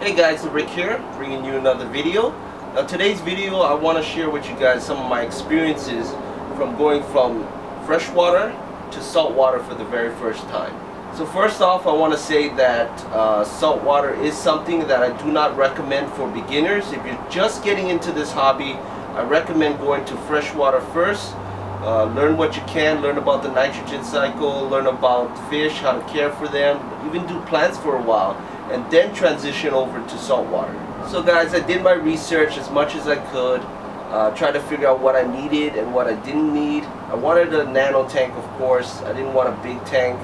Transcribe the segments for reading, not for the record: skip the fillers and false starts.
Hey guys, Rick here, bringing you another video. Now today's video I want to share with you guys some of my experiences from going from freshwater to saltwater for the very first time. So first off, I want to say that saltwater is something that I do not recommend for beginners. If you're just getting into this hobby, I recommend going to freshwater first. Learn what you can, learn about the nitrogen cycle, learn about fish, how to care for them, even do plants for a while, and then transition over to saltwater. So guys, I did my research as much as I could, try to figure out what I needed and what I didn't need. I wanted a nano tank, of course. I didn't want a big tank.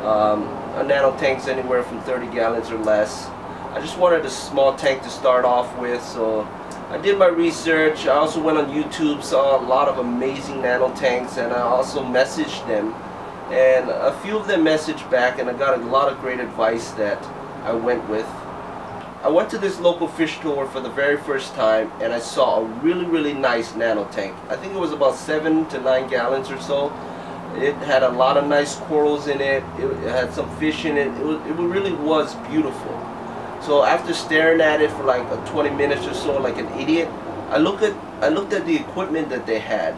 A nano tank's anywhere from 30 gallons or less. I just wanted a small tank to start off with, so I did my research. I also went on YouTube, saw a lot of amazing nano tanks, and I also messaged them, and a few of them messaged back, and I got a lot of great advice that I went with. I went to this local fish store for the very first time, and I saw a really nice nano tank. I think it was about 7 to 9 gallons or so. It had a lot of nice corals in it. It had some fish in it. It really was beautiful. So after staring at it for like 20 minutes or so like an idiot, I looked at the equipment that they had.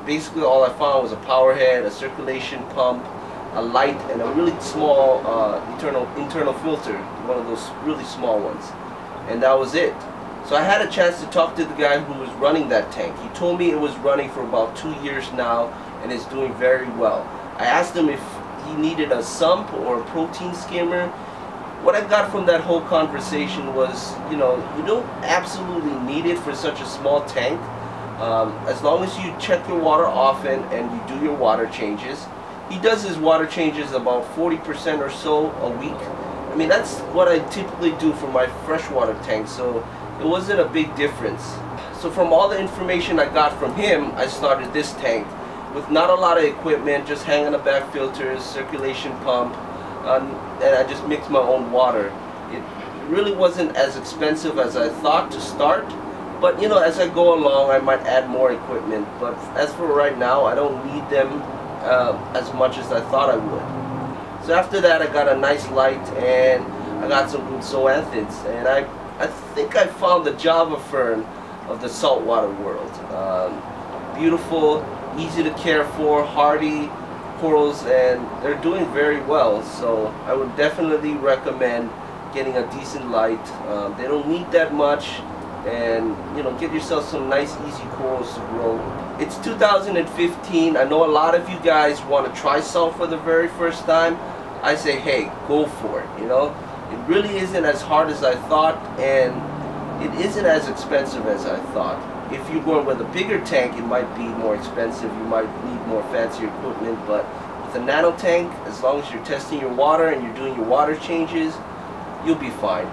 Basically all I found was a power head, a circulation pump, a light, and a really small internal filter, one of those really small ones, and that was it. So I had a chance to talk to the guy who was running that tank. He told me it was running for about 2 years now and is doing very well. I asked him if he needed a sump or a protein skimmer. What I got from that whole conversation was, you don't absolutely need it for such a small tank. As long as you check your water often and you do your water changes. He does his water changes about 40% or so a week. I mean, that's what I typically do for my freshwater tank, so it wasn't a big difference. So from all the information I got from him, I started this tank with not a lot of equipment, just hanging the back filters, circulation pump, and I just mixed my own water. It really wasn't as expensive as I thought to start, but as I go along I might add more equipment, but as for right now I don't need them as much as I thought I would. So after that I got a nice light and I got some good zoanthids, and I think I found the Java fern of the saltwater world. Beautiful, easy to care for, hardy corals, and they're doing very well, so I would definitely recommend getting a decent light. They don't need that much, and get yourself some nice easy corals to grow. It's 2015. I know a lot of you guys want to try salt for the very first time. I say, hey, go for it. It really isn't as hard as I thought, and it isn't as expensive as I thought. If you're going with a bigger tank, it might be more expensive. You might need more fancy equipment, but with a nano tank, as long as you're testing your water and you're doing your water changes, you'll be fine.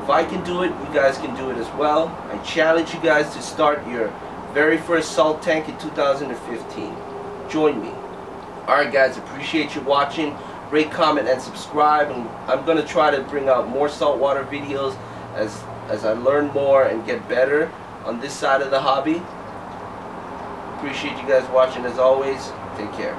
If I can do it, you guys can do it as well. I challenge you guys to start your very first salt tank in 2015. Join me. Alright guys, appreciate you watching. Rate, comment, and subscribe. And I'm going to try to bring out more saltwater videos as I learn more and get better on this side of the hobby. Appreciate you guys watching as always. Take care.